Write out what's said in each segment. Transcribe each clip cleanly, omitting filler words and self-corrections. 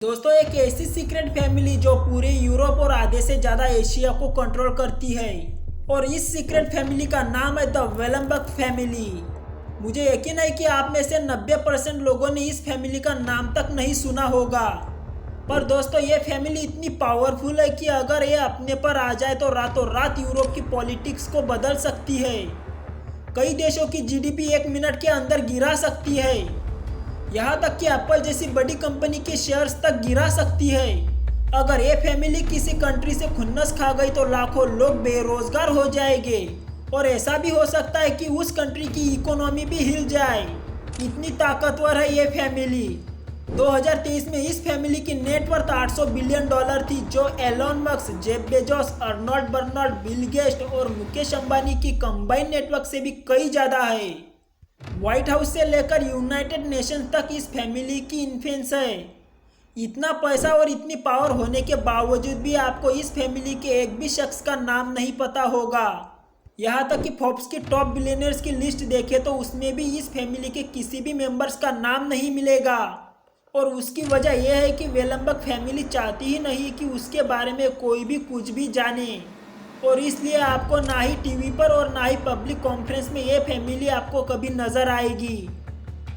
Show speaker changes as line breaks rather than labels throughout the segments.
दोस्तों, एक ऐसी सीक्रेट फैमिली जो पूरे यूरोप और आधे से ज़्यादा एशिया को कंट्रोल करती है और इस सीक्रेट फैमिली का नाम है द वेलमबर्ग फैमिली। मुझे यकीन है कि आप में से 90% लोगों ने इस फैमिली का नाम तक नहीं सुना होगा। पर दोस्तों, ये फैमिली इतनी पावरफुल है कि अगर ये अपने पर आ जाए तो रातों रात यूरोप की पॉलिटिक्स को बदल सकती है। कई देशों की जीडीपी 1 मिनट के अंदर गिरा सकती है। यहाँ तक कि एप्पल जैसी बड़ी कंपनी के शेयर्स तक गिरा सकती है। अगर ये फैमिली किसी कंट्री से खुन्नस खा गई तो लाखों लोग बेरोजगार हो जाएंगे और ऐसा भी हो सकता है कि उस कंट्री की इकोनॉमी भी हिल जाए। इतनी ताकतवर है ये फैमिली। 2023 में इस फैमिली की नेटवर्थ $800 बिलियन थी, जो Elon Musk, Jeff Bezos, Arnold Bernard, Bill Gates और मुकेश अंबानी की कंबाइंड नेटवर्क से भी कई ज़्यादा है। व्हाइट हाउस से लेकर यूनाइटेड नेशंस तक इस फैमिली की इन्फ्लुएंस है। इतना पैसा और इतनी पावर होने के बावजूद भी आपको इस फैमिली के एक भी शख्स का नाम नहीं पता होगा। यहाँ तक कि फोर्ब्स की टॉप बिलियनर्स की लिस्ट देखें तो उसमें भी इस फैमिली के किसी भी मेंबर्स का नाम नहीं मिलेगा। और उसकी वजह यह है कि वेलमबर्ग फैमिली चाहती ही नहीं कि उसके बारे में कोई भी कुछ भी जाने, और इसलिए आपको ना ही टीवी पर और ना ही पब्लिक कॉन्फ्रेंस में ये फैमिली आपको कभी नजर आएगी।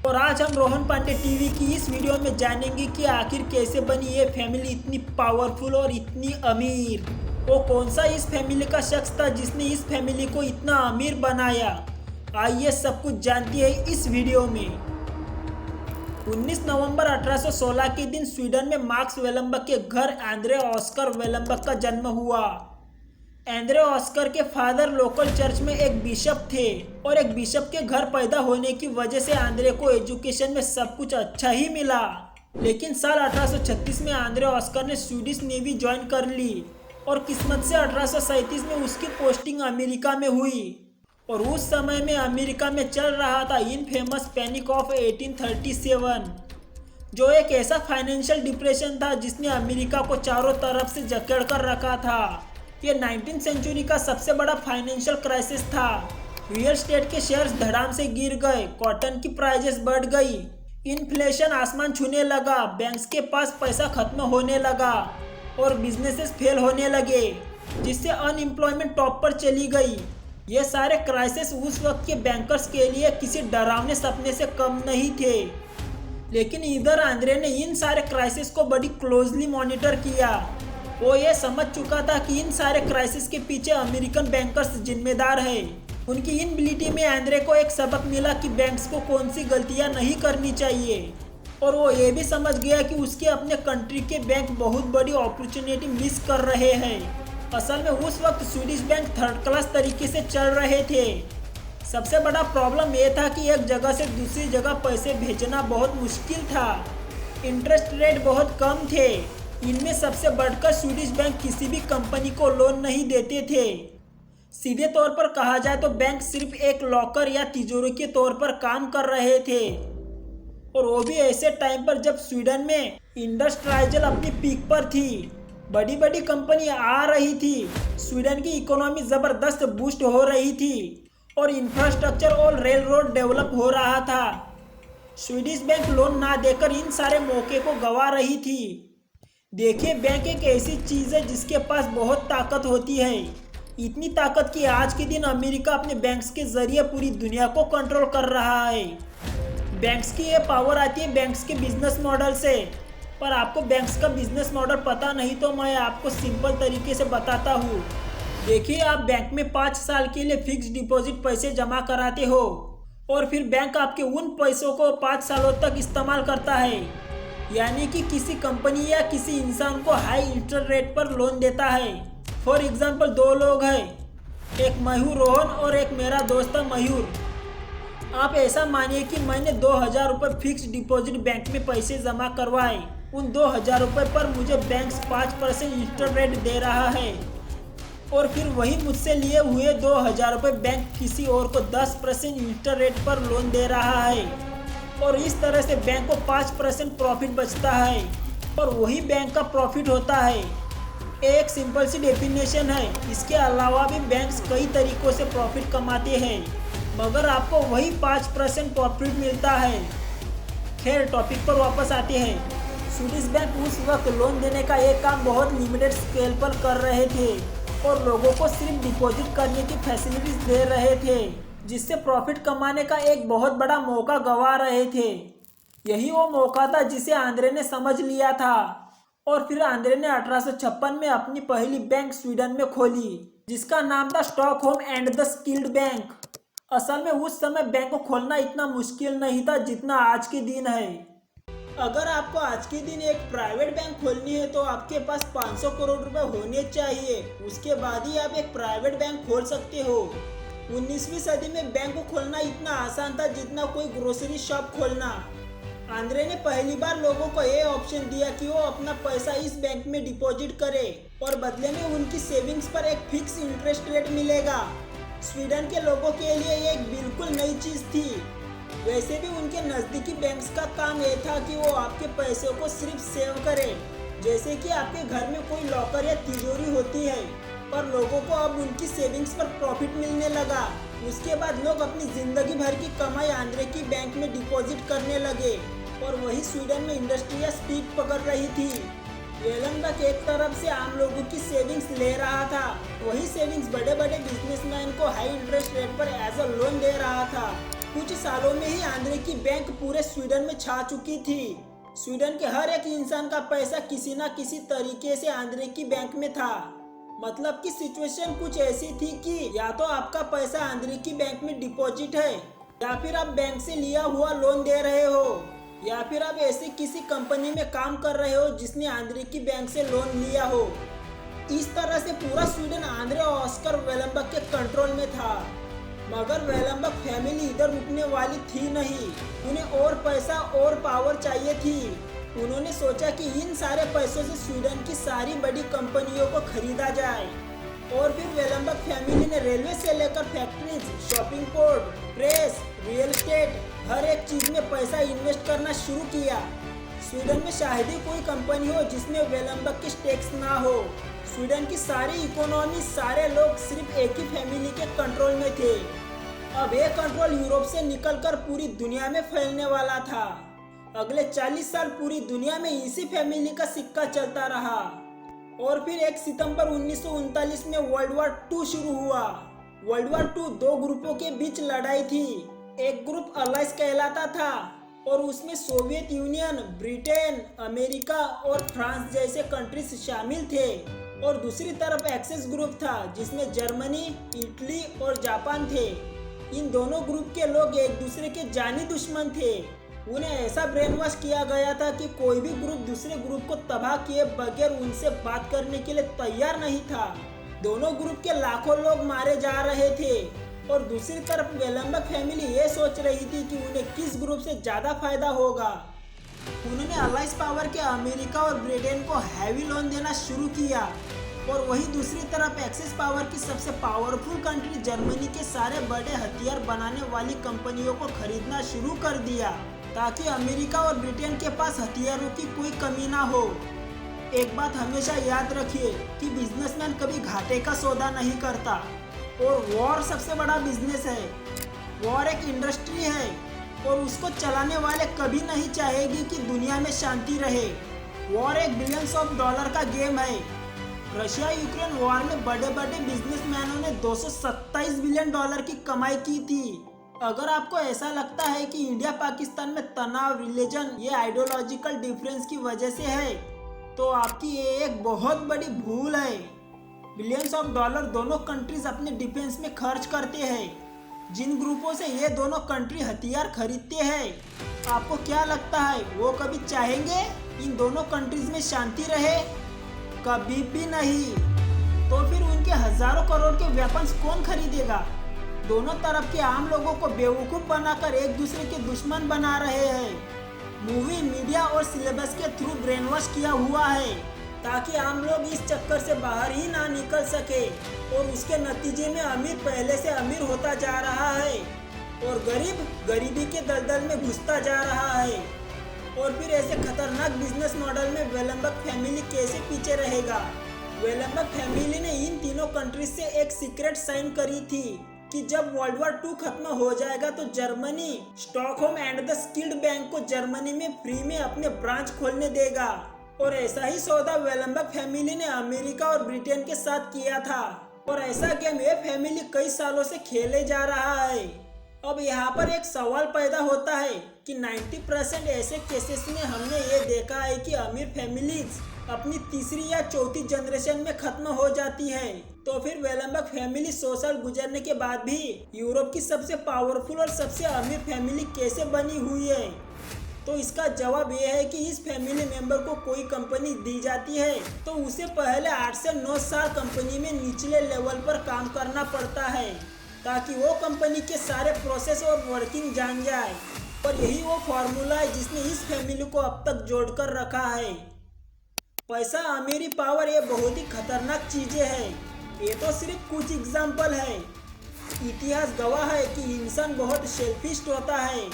और आज हम रोहन पांडे टीवी की इस वीडियो में जानेंगे कि आखिर कैसे बनी ये फैमिली इतनी पावरफुल और इतनी अमीर। वो कौन सा इस फैमिली का शख्स था जिसने इस फैमिली को इतना अमीर बनाया। आइए सब कुछ जानते हैं इस वीडियो में। 19 नवंबर 1816 के दिन स्वीडन में मार्क्स वेलमबर्ग के घर आंद्रे ऑस्कर वेलमबर्ग का जन्म हुआ। एंड्रे ऑस्कर के फादर लोकल चर्च में एक बिशप थे और एक बिशप के घर पैदा होने की वजह से आंद्रे को एजुकेशन में सब कुछ अच्छा ही मिला। लेकिन साल 1836 में आंद्रे ऑस्कर ने स्वीडिश नेवी ज्वाइन कर ली और किस्मत से 1837 में उसकी पोस्टिंग अमेरिका में हुई। और उस समय में अमेरिका में चल रहा था इनफेमस पैनिक ऑफ 1837, जो एक ऐसा फाइनेंशियल डिप्रेशन था जिसने अमेरिका को चारों तरफ से जकड़ कर रखा था। ये 19वीं सेंचुरी का सबसे बड़ा फाइनेंशियल क्राइसिस था। रियल एस्टेट के शेयर्स धड़ाम से गिर गए, कॉटन की प्राइजेस बढ़ गई, इन्फ्लेशन आसमान छूने लगा, बैंक्स के पास पैसा खत्म होने लगा और बिजनेसेस फेल होने लगे, जिससे अनएम्प्लॉयमेंट टॉप पर चली गई। ये सारे क्राइसिस उस वक्त के बैंकर्स के लिए किसी डरावने सपने से कम नहीं थे। लेकिन इधर आंद्रे ने इन सारे क्राइसिस को बड़ी क्लोजली मॉनिटर किया। वो ये समझ चुका था कि इन सारे क्राइसिस के पीछे अमेरिकन बैंकर्स जिम्मेदार है। उनकी इनबिलिटी में आंद्रे को एक सबक मिला कि बैंक्स को कौन सी गलतियां नहीं करनी चाहिए, और वो ये भी समझ गया कि उसके अपने कंट्री के बैंक बहुत बड़ी अपॉर्चुनिटी मिस कर रहे हैं। असल में उस वक्त स्वीडिश बैंक थर्ड क्लास तरीके से चल रहे थे। सबसे बड़ा प्रॉब्लम ये था कि एक जगह से दूसरी जगह पैसे भेजना बहुत मुश्किल था। इंटरेस्ट रेट बहुत कम थे। इनमें सबसे बढ़कर स्वीडिश बैंक किसी भी कंपनी को लोन नहीं देते थे। सीधे तौर पर कहा जाए तो बैंक सिर्फ एक लॉकर या तिजोरी के तौर पर काम कर रहे थे, और वो भी ऐसे टाइम पर जब स्वीडन में इंडस्ट्रियलाइजेशन अपनी पीक पर थी। बड़ी बड़ी कंपनी आ रही थी, स्वीडन की इकोनॉमी ज़बरदस्त बूस्ट हो रही थी और इंफ्रास्ट्रक्चर और रेल रोड डेवलप हो रहा था। स्वीडिश बैंक लोन ना देकर इन सारे मौके को गंवा रही थी। देखिए, बैंक एक ऐसी चीज़ है जिसके पास बहुत ताकत होती है। इतनी ताकत कि आज के दिन अमेरिका अपने बैंक्स के जरिए पूरी दुनिया को कंट्रोल कर रहा है। बैंक्स की ये पावर आती है बैंक्स के बिजनेस मॉडल से। पर आपको बैंक्स का बिजनेस मॉडल पता नहीं तो मैं आपको सिंपल तरीके से बताता हूँ। देखिए, आप बैंक में 5 साल के लिए फिक्स डिपॉजिट पैसे जमा कराते हो और फिर बैंक आपके उन पैसों को 5 सालों तक इस्तेमाल करता है। यानी कि किसी कंपनी या किसी इंसान को हाई इंटरेस्ट रेट पर लोन देता है। फॉर एग्जांपल, 2 लोग हैं, एक मयूर रोहन और एक मेरा दोस्त मयूर। आप ऐसा मानिए कि मैंने 2000 रुपये फिक्स डिपॉजिट बैंक में पैसे जमा करवाए। उन 2000 रुपये पर मुझे बैंक 5% इंटरेस्ट रेट दे रहा है, और फिर वही मुझसे लिए हुए 2000 रुपये बैंक किसी और को 10% इंटरेस्ट रेट पर लोन दे रहा है, और इस तरह से बैंक को 5% प्रॉफिट बचता है और वही बैंक का प्रॉफिट होता है। एक सिंपल सी डेफिनेशन है। इसके अलावा भी बैंक्स कई तरीक़ों से प्रॉफिट कमाते हैं, मगर आपको वही 5% प्रॉफिट मिलता है। खैर, टॉपिक पर वापस आते हैं। स्वीडिश बैंक उस वक्त लोन देने का एक काम बहुत लिमिटेड स्केल पर कर रहे थे और लोगों को सिर्फ डिपॉजिट करने की फैसिलिटीज दे रहे थे, जिससे प्रॉफिट कमाने का एक बहुत बड़ा मौका गंवा रहे थे। यही वो मौका था जिसे आंद्रे ने समझ लिया था और फिर आंद्रे ने 1856 में अपनी पहली बैंक स्वीडन में खोली, जिसका नाम था Stockholm and the skilled bank. असल में उस समय बैंक को खोलना इतना मुश्किल नहीं था जितना आज के दिन है। अगर आपको आज के दिन एक प्राइवेट बैंक खोलनी है तो आपके पास 500 करोड़ रुपए होने चाहिए, उसके बाद ही आप एक प्राइवेट बैंक खोल सकते हो। 19वीं सदी में बैंक को खोलना इतना आसान था जितना कोई ग्रोसरी शॉप खोलना। आंद्रे ने पहली बार लोगों को ये ऑप्शन दिया कि वो अपना पैसा इस बैंक में डिपॉजिट करे और बदले में उनकी सेविंग्स पर एक फिक्स इंटरेस्ट रेट मिलेगा। स्वीडन के लोगों के लिए ये एक बिल्कुल नई चीज थी। वैसे भी उनके नजदीकी बैंक्स का काम ये था कि वो आपके पैसों को सिर्फ सेव करे, जैसे कि आपके घर में कोई लॉकर या तिजोरी होती है। पर लोगों को अब उनकी सेविंग्स पर प्रॉफिट मिलने लगा। उसके बाद लोग अपनी जिंदगी भर की कमाई आंद्रे की बैंक में डिपॉजिट करने लगे और वही स्वीडन में इंडस्ट्री स्पीड पकड़ रही थी। वेलनबर्ग एक तरफ से आम लोगों की सेविंग्स ले रहा था, वही सेविंग्स बड़े बड़े बिजनेसमैन को हाई इंटरेस्ट रेट पर एज अ लोन दे रहा था। कुछ सालों में ही आंद्रे की बैंक पूरे स्वीडन में छा चुकी थी। स्वीडन के हर एक इंसान का पैसा किसी न किसी तरीके से आंद्रे की बैंक में था। मतलब कि सिचुएशन कुछ ऐसी थी कि या तो आपका पैसा आंद्रे की बैंक में डिपॉजिट है, या फिर आप बैंक से लिया हुआ लोन दे रहे हो, या फिर आप ऐसे किसी कंपनी में काम कर रहे हो जिसने आंद्रे की बैंक से लोन लिया हो। इस तरह से पूरा स्वीडन आंद्रे और ऑस्कर वेलनबर्ग के कंट्रोल में था। मगर वेलनबर्ग फैमिली इधर रुकने वाली थी नहीं, उन्हें और पैसा और पावर चाहिए थी। उन्होंने सोचा कि इन सारे पैसों से स्वीडन की सारी बड़ी कंपनियों को खरीदा जाए और फिर वेलनबर्ग फैमिली ने रेलवे से लेकर factories, shopping port, press, real estate, हर एक चीज में पैसा इन्वेस्ट करना शुरू किया। स्वीडन में शायद ही कोई कंपनी हो जिसमें वेलनबर्ग के स्टेक्स ना हो। स्वीडन की सारी इकोनॉमी, सारे लोग सिर्फ एक ही फैमिली के कंट्रोल में थे। अब ये कंट्रोल यूरोप से निकलकर पूरी दुनिया में फैलने वाला था। अगले 40 साल पूरी दुनिया में इसी फैमिली का सिक्का चलता रहा और फिर 1 सितंबर 1939 में वर्ल्ड वॉर 2 शुरू हुआ। वर्ल्ड वॉर 2 दो ग्रुपों के बीच लड़ाई थी। एक ग्रुप अलायंस कहलाता था और उसमें सोवियत यूनियन, ब्रिटेन, अमेरिका और फ्रांस जैसे कंट्रीज शामिल थे और दूसरी तरफ एक्सेस ग्रुप था जिसमें जर्मनी, इटली और जापान थे। इन दोनों ग्रुप के लोग एक दूसरे के जानी दुश्मन थे। उन्हें ऐसा ब्रेन वॉश किया गया था कि कोई भी ग्रुप दूसरे ग्रुप को तबाह किए बगैर उनसे बात करने के लिए तैयार नहीं था। दोनों ग्रुप के लाखों लोग मारे जा रहे थे और दूसरी तरफ वेलनबर्ग फैमिली ये सोच रही थी कि उन्हें किस ग्रुप से ज्यादा फायदा होगा। उन्होंने अलायंस पावर के अमेरिका और ब्रिटेन को हैवी लोन देना शुरू किया और वही दूसरी तरफ एक्सेस पावर की सबसे पावरफुल कंट्री जर्मनी के सारे बड़े हथियार बनाने वाली कंपनियों को खरीदना शुरू कर दिया ताकि अमेरिका और ब्रिटेन के पास हथियारों की कोई कमी ना हो। एक बात हमेशा याद रखिए कि बिजनेसमैन कभी घाटे का सौदा नहीं करता और वॉर सबसे बड़ा बिजनेस है। वॉर एक इंडस्ट्री है और उसको चलाने वाले कभी नहीं चाहेगी कि दुनिया में शांति रहे। वॉर एक बिलियंस ऑफ डॉलर का गेम है। रशिया यूक्रेन वॉर में बड़े बड़े बिजनेसमैनों ने 227 बिलियन डॉलर की कमाई की थी। अगर आपको ऐसा लगता है कि इंडिया पाकिस्तान में तनाव, रिलीजन, ये आइडियोलॉजिकल डिफरेंस की वजह से है तो आपकी ये एक बहुत बड़ी भूल है। बिलियंस ऑफ डॉलर दोनों कंट्रीज अपने डिफेंस में खर्च करते हैं। जिन ग्रुपों से ये दोनों कंट्री हथियार खरीदते हैं, आपको क्या लगता है वो कभी चाहेंगे इन दोनों कंट्रीज में शांति रहे? कभी भी नहीं। तो फिर उनके हजारों करोड़ के वेपन्स कौन खरीदेगा? दोनों तरफ के आम लोगों को बेवकूफ बनाकर एक दूसरे के दुश्मन बना रहे हैं। मूवी, मीडिया और सिलेबस के थ्रू ब्रेन वॉश किया हुआ है ताकि आम लोग इस चक्कर से बाहर ही ना निकल सके और उसके नतीजे में अमीर पहले से अमीर होता जा रहा है और गरीब गरीबी के दलदल में घुसता जा रहा है। और फिर ऐसे खतरनाक बिजनेस मॉडल में वेलनबर्ग फैमिली कैसे पीछे रहेगा? वेलनबर्ग फैमिली ने इन तीनों कंट्रीज से एक सीक्रेट साइन करी थी कि जब वर्ल्ड वॉर 2 खत्म हो जाएगा तो Germany Stockholm and the skilled bank को जर्मनी में फ्री में अपने ब्रांच खोलने देगा। और ऐसा ही सौदा वेलनबर्ग फैमिली ने अमेरिका और ब्रिटेन के साथ किया था और ऐसा गेम ये फैमिली कई सालों से खेले जा रहा है। अब यहाँ पर एक सवाल पैदा होता है कि 90% ऐसे केसेस में हमने ये देखा है कि अमीर फैमिलीज अपनी तीसरी या चौथी जनरेशन में खत्म हो जाती है, तो फिर वेलनबर्ग फैमिली 100 साल गुजरने के बाद भी यूरोप की सबसे पावरफुल और सबसे अमीर फैमिली कैसे बनी हुई है? तो इसका जवाब ये है कि इस फैमिली मेंबर को कोई कंपनी दी जाती है तो उसे पहले 8 से 9 साल कंपनी में निचले लेवल पर काम करना पड़ता है ताकि वो कंपनी के सारे प्रोसेस और वर्किंग जान जाए। और यही वो फॉर्मूला है जिसने इस फैमिली को अब तक जोड़कर रखा है। पैसा, अमीरी, पावर ये बहुत ही खतरनाक चीजें हैं। ये तो सिर्फ कुछ एग्जाम्पल है। इतिहास गवाह है कि इंसान बहुत सेल्फिश होता है,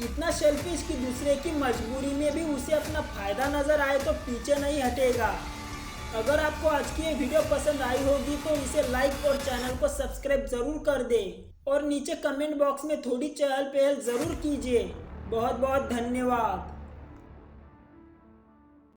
इतना सेल्फिश कि दूसरे की मजबूरी में भी उसे अपना फायदा नजर आए तो पीछे नहीं हटेगा। अगर आपको आज की ये वीडियो पसंद आई होगी तो इसे लाइक और चैनल को सब्सक्राइब जरूर कर दे और नीचे कमेंट बॉक्स में थोड़ी चहल पहल जरूर कीजिए। बहुत बहुत धन्यवाद।